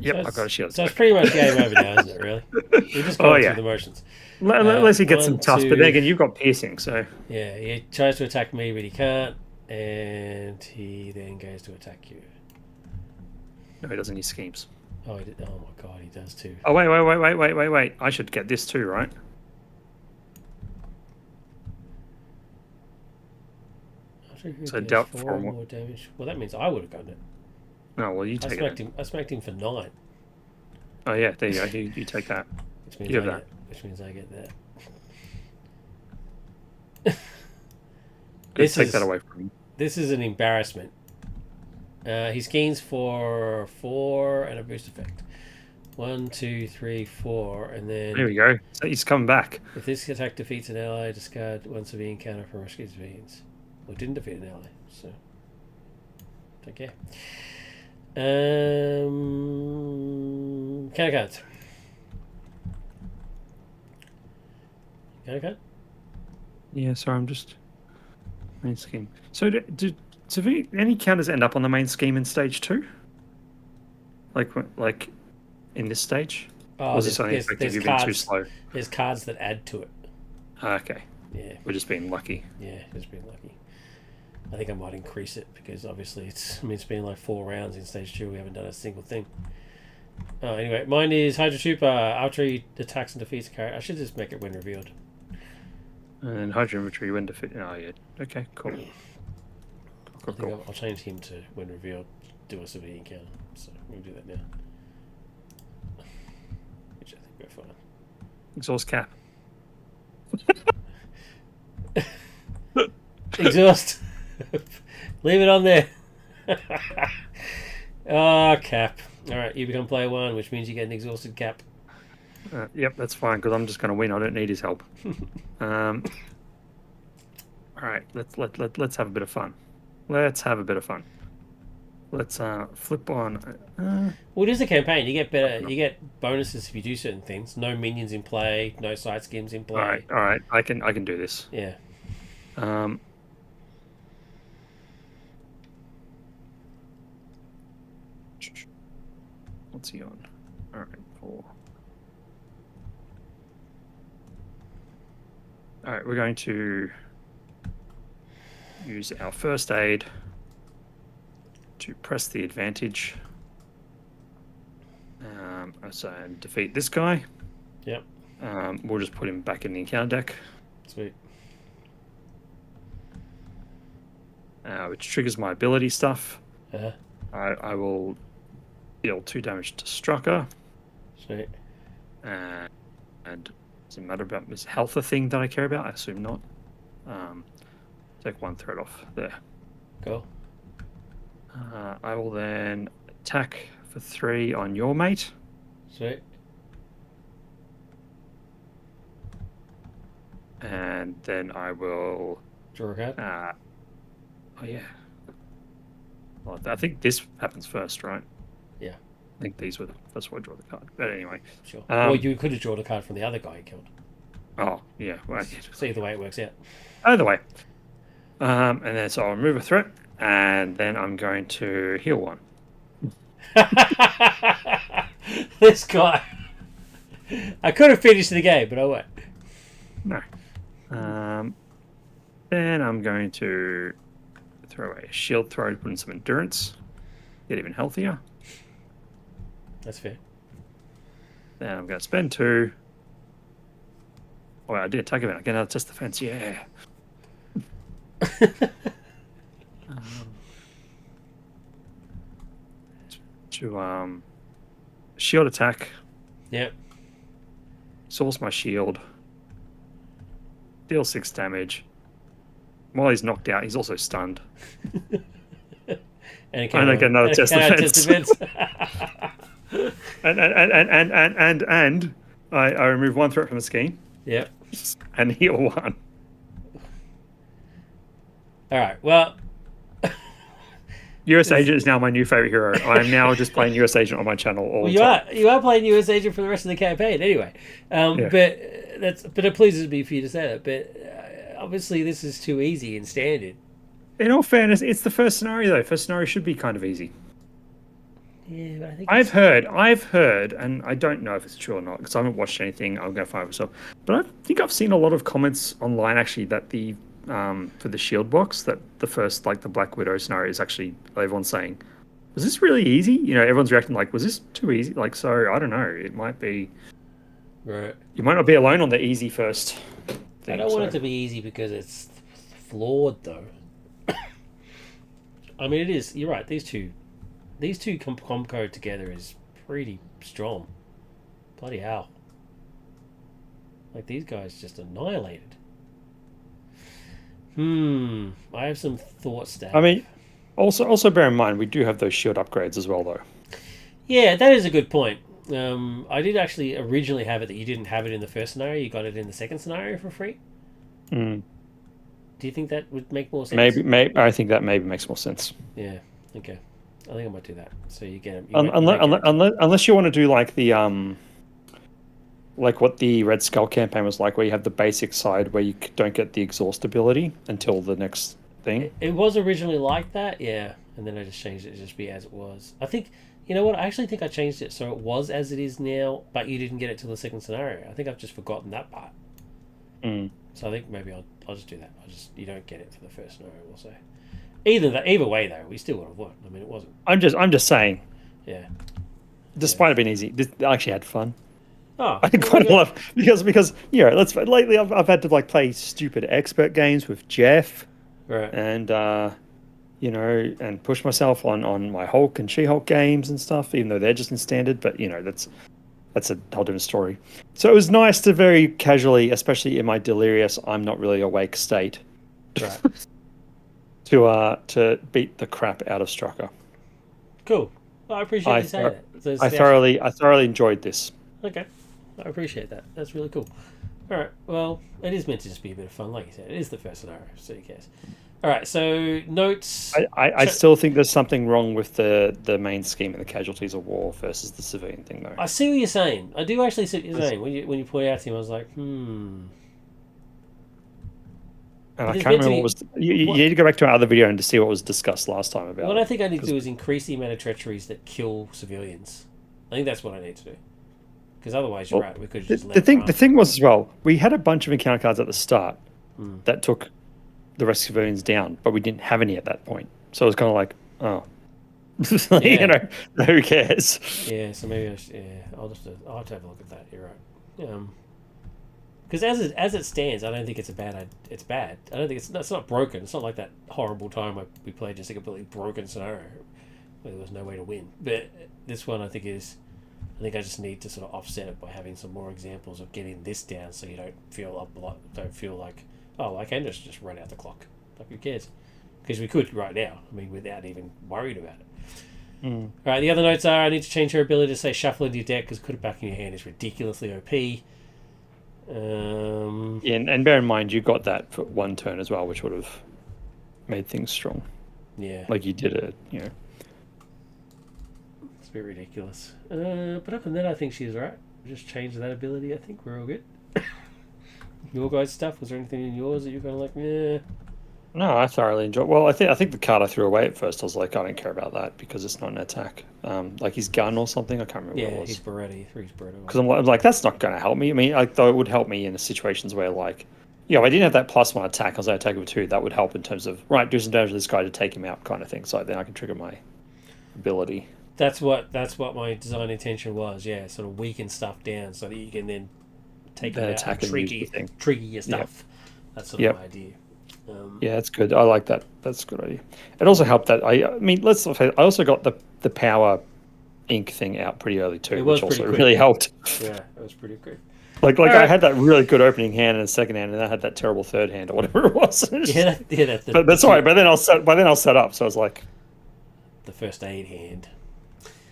Yep, So I've got a shield. So it's pretty much game over now, isn't it, really? We're just going through the motions. Unless he gets some tough, but then again, you've got piercing, so... Yeah, he tries to attack me, but he can't, and he then goes to attack you. No, he doesn't use schemes. Oh, my God, he does too. Oh, wait. I should get this too, right? So dealt 4 more damage. Well, that means I would have gotten it. No, well, you take it. I smacked him for 9. Oh, yeah, there you go. You take that. Which means which means I get that. Take that away from him. This is an embarrassment. He schemes for 4 and a boost effect. 1, 2, 3, 4, and then... There we go. So he's coming back. If this attack defeats an ally, discard 1 civilian counter from rescue civilians. Well, it didn't defeat an ally, so... Take care. Counter cards. Counter card? Yeah, sorry, I'm just... Main scheme. So, do any counters end up on the main scheme in stage 2? Like in this stage? Oh, or is it something effective you've been too slow? There's cards that add to it. Okay. Yeah. We're just being lucky. Yeah, just being lucky. I think I might increase it because obviously it's been like 4 rounds in stage 2. We haven't done a single thing. Oh, anyway, mine is Hydra Trooper. After he attacks and defeats a character, I should just make it when revealed. And Hydra Infantry when defeat. Oh yeah. Okay. Cool. I think I'll change him to when revealed. Do a civilian counter. So we'll do that now. Which I think we're fine. Exhaust cap. Exhaust. Leave it on there. Cap. Alright, you become player 1, which means you get an exhausted cap. Yep, that's fine, because I'm just going to win. I don't need his help. Alright, let's have a bit of fun. Let's flip on... Well, it is a campaign. You get better. You get bonuses if you do certain things. No minions in play. No side schemes in play. Alright. I can do this. Yeah. What's he on? Alright, 4. Alright, we're going to use our first aid to press the advantage. So defeat this guy. Yep. We'll just put him back in the encounter deck. Sweet. Which triggers my ability stuff. Uh-huh. I will deal 2 damage to Strucker. Sweet. And does it matter about this health a thing that I care about? I assume not. Take 1 threat off there. Cool. I will then attack for 3 on your mate. Sweet. And then I will... Draw a card? Oh, yeah. Well, I think this happens first, right? Yeah. I think these were that's why I draw the card. But anyway. Sure. Well, you could have drawn a card from the other guy you killed. Oh, yeah. Well, see the way it works out. Either way. And then so I'll remove a threat, and then I'm going to heal 1. This guy. I could have finished the game, but I won't. No. Then I'm going to throw a shield throw to put in some endurance. Get even healthier. That's fair. Then I'm going to spend 2. Oh, I did attack event. I get another test defense. Yeah. To Shield attack. Yep. Source my shield. Deal 6 damage. While he's knocked out, he's also stunned. And I get another test defense. and I remove 1 threat from the scheme. Yep. And heal 1. All right. Well, US Agent is now my new favorite hero. I am now just playing US Agent on my channel all the time. You are playing US Agent for the rest of the campaign anyway. But it pleases me for you to say that. But obviously, this is too easy in standard. In all fairness, it's the first scenario though. First scenario should be kind of easy. Yeah, but I think I've heard, and I don't know if it's true or not because I haven't watched anything. I'm going to find myself, but I think I've seen a lot of comments online actually that the for the shield box that the first like the Black Widow scenario is actually everyone's saying, was this really easy? You know, everyone's reacting like, was this too easy? Like, so I don't know. It might be. Right. You might not be alone on the easy first thing. I don't want it to be easy because it's flawed though. I mean, it is. You're right. These two combo together is pretty strong. Bloody hell! Like these guys just annihilated. I have some thoughts there. I mean, also bear in mind we do have those shield upgrades as well, though. Yeah, that is a good point. I did actually originally have it that you didn't have it in the first scenario. You got it in the second scenario for free. Mm. Do you think that would make more sense? Maybe. I think that maybe makes more sense. Yeah. Okay. I think I might do that. So you get it. Unless you want to do like the like what the Red Skull campaign was like, where you have the basic side where you don't get the exhaust ability until the next thing. It was originally like that, yeah, and then I just changed it to just be as it was. I think, you know what? I actually think I changed it so it was as it is now, but you didn't get it till the second scenario. I think I've just forgotten that part. So I think maybe I'll just do that. You don't get it for the first scenario. We'll say either way though, we still would have won. I mean, it wasn't. I'm just saying. Yeah. Despite it being easy, I actually had fun. Oh, I had quite a lot because lately I've had to like play stupid expert games with Jeff, right, and and push myself on my Hulk and She-Hulk games and stuff, even though they're just in standard. But that's a whole different story. So it was nice to very casually, especially in my delirious, I'm not really awake state, right. to beat the crap out of Strucker. Cool. Well, I appreciate you saying that. I thoroughly enjoyed this. Okay. I appreciate that. That's really cool. All right. Well, it is meant to just be a bit of fun, like you said. It is the first scenario, so who cares? All right. So notes. I still think there's something wrong with the main scheme and the casualties of war versus the civilian thing, though. I see what you're saying. I do actually see what you're saying. When you point out to him, I was like, And I can't remember what was. You need to go back to our other video and to see what was discussed last time about. What I think I need to do is increase the amount of treacheries that kill civilians. I think that's what I need to do. Because otherwise, you're right. We could just the thing was as well. We had a bunch of encounter cards at the start that took the rest of civilians down, but we didn't have any at that point. So it was kind of like, who cares? Yeah. So maybe I'll have to have a look at that. You're right. Because as it stands, I don't think it's bad. I don't think it's not broken. It's not like that horrible time where we played just a completely broken scenario where there was no way to win. But this one, I think I just need to sort of offset it by having some more examples of getting this down, so you don't feel like, oh, I can just run out the clock. Like, who cares? Because we could right now. I mean, without even worried about it. All right. The other notes are: I need to change her ability to say shuffle into your deck because put it back in your hand is ridiculously OP. And bear in mind, you got that for one turn as well, which would have made things strong. Yeah. Like you did it, It's a bit ridiculous. But other than that, I think she's right. Just change that ability. I think we're all good. Your guys' stuff, was there anything in yours that you're kind of like, yeah? No, I thoroughly enjoyed. Well, I think the card I threw away at first, I was like, I don't care about that because it's not an attack. Like his gun or something, I can't remember what it was. His Beretta. Because I'm like, that's not going to help me. I mean, though it would help me in the situations where, like, if I didn't have that +1 attack, I was attack with 2. That would help in terms of do some damage to this guy to take him out, kind of thing. So then I can trigger my ability. That's what my design intention was. Yeah, sort of weaken stuff down so that you can then take it out and trigger your stuff. Yep. That's sort of my idea. Yeah, that's good. I like that. That's a good idea. It also helped that I mean, I also got the power ink thing out pretty early too, It was which also pretty quick. really helped. Yeah, it was pretty quick. Like All I right. had that really good opening hand and a second hand, and I had that terrible third hand or whatever it was. That's But sorry, but then I'll set up. So I was like, the first aid hand.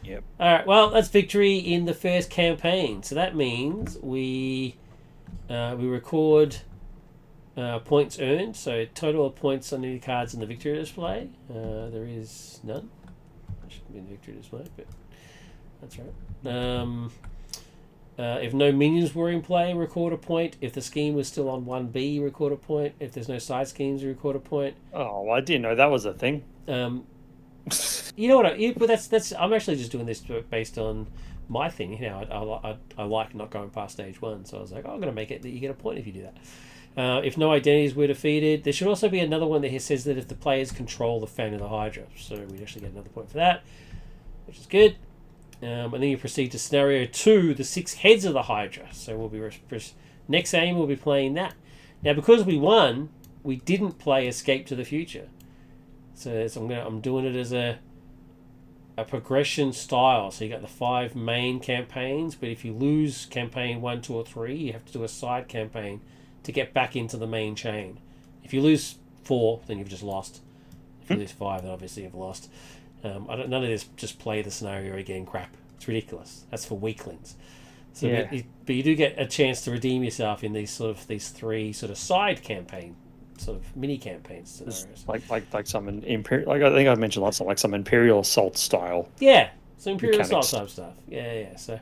yep. All right. Well, that's victory in the first campaign. So that means we record points earned. So total of points on the cards in the victory display. There is none. There shouldn't be in the victory display, but that's right. If no minions were in play, record a point. If the scheme was still on 1B, record a point. If there's no side schemes, record a point. Oh, well, I didn't know that was a thing. You know what? But that's. I'm actually just doing this based on my thing. You know, I like not going past stage 1, so I was like, I'm going to make it that you get a point if you do that. If no identities were defeated, there should also be another one that says that if the players control the Fan of the Hydra, so we actually get another point for that, which is good. And then you proceed to scenario 2, the 6 heads of the Hydra. So we'll be next aim. We'll be playing that. Now, because we won, we didn't play Escape to the Future. So I'm doing it as a progression style. So you got the 5 main campaigns, but if you lose campaign 1, 2, or 3, you have to do a side campaign to get back into the main chain. If you lose 4, then you've just lost. If you lose 5, then obviously you've lost. None of this just play the scenario again crap. It's ridiculous. That's for weaklings. So, Yeah. but you do get a chance to redeem yourself in these 3 sort of side campaign, sort of mini campaign scenarios. Like some imperial, like I think I mentioned last time, like some Imperial Assault style. Yeah, some Imperial mechanics. Assault type stuff. Yeah. So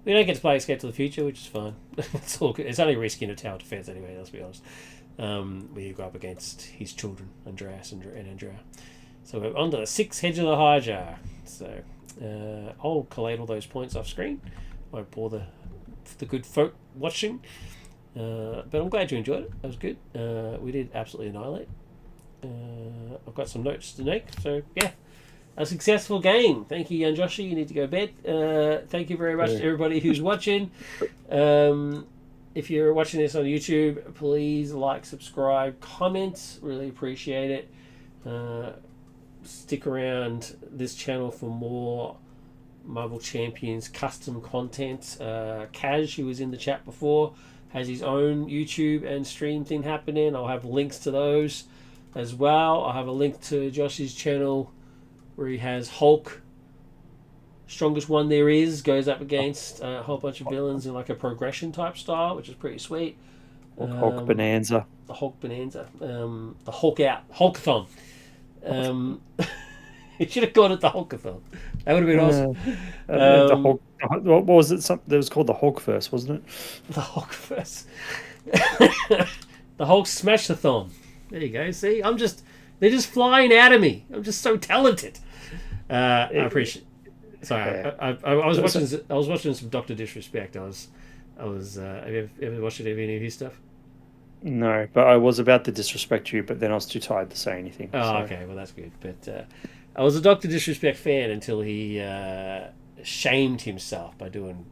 we don't get to play Escape to the Future, which is fine. It's all good. It's only risky in a tower defense anyway. Let's be honest. Where you go up against his children, Andreas and Andrea. So we're on to the 6 heads of the Hydra. So I'll collate all those points off screen. Won't bore the good folk watching. But I'm glad you enjoyed it. That was good. We did absolutely annihilate. I've got some notes to make. So yeah, a successful game. Thank you, young Joshy. You need to go to bed. Thank you very much to everybody who's watching. If you're watching this on YouTube, please like, subscribe, comment. Really appreciate it. Stick around this channel for more Marvel Champions custom content. Kaz, who was in the chat before, has his own YouTube and stream thing happening. I'll have links to those as well. I'll have a link to Josh's channel where he has Hulk, strongest one there is, goes up against a whole bunch of villains in like a progression type style, which is pretty sweet. Hulk Bonanza. The Hulk Bonanza. The Hulk out. Hulkathon. It should have called it the Hulkathon. That would have been awesome. The Hulk, what was it? Something it was called the Hulkverse, wasn't it? The Hulkverse. The Hulk Smash-a-thon. There you go. See, they're just flying out of me. I'm just so talented. I appreciate. Sorry, yeah. I was watching some Doctor Disrespect. Have you ever watched any of his stuff? No, but I was about to disrespect you, but then I was too tired to say anything. Oh, okay. Well, that's good. But I was a Doctor Disrespect fan until he shamed himself by talking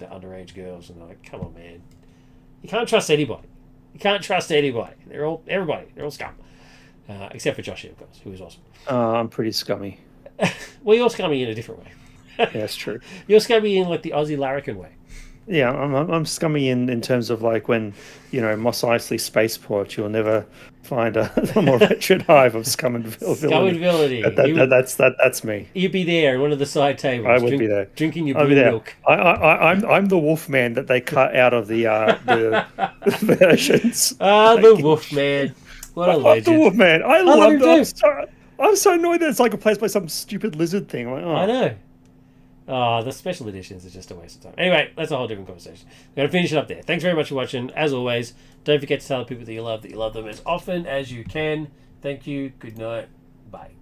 to underage girls, and I'm like, come on, man, you can't trust anybody. They're all scum, except for Joshie, of course, who is awesome. I'm pretty scummy. Well, you're scummy in a different way. Yeah, that's true. You're scummy in like the Aussie larrikin way. Yeah, I'm scummy in terms of like when, Mos Eisley Spaceport, you'll never find a more wretched hive of scum and villainy. Scum and villainy. That's me. You'd be there in one of the side tables. I would be there drinking your blue milk. I'm the Wolfman that they cut out of the versions. The Wolfman. What a legend. The Wolfman. I love that. I'm so annoyed that it's like replaced by some stupid lizard thing. I'm like, oh. I know. Oh, the special editions are just a waste of time. Anyway, that's a whole different conversation. We're going to finish it up there. Thanks very much for watching. As always, don't forget to tell people that you love them as often as you can. Thank you. Good night. Bye.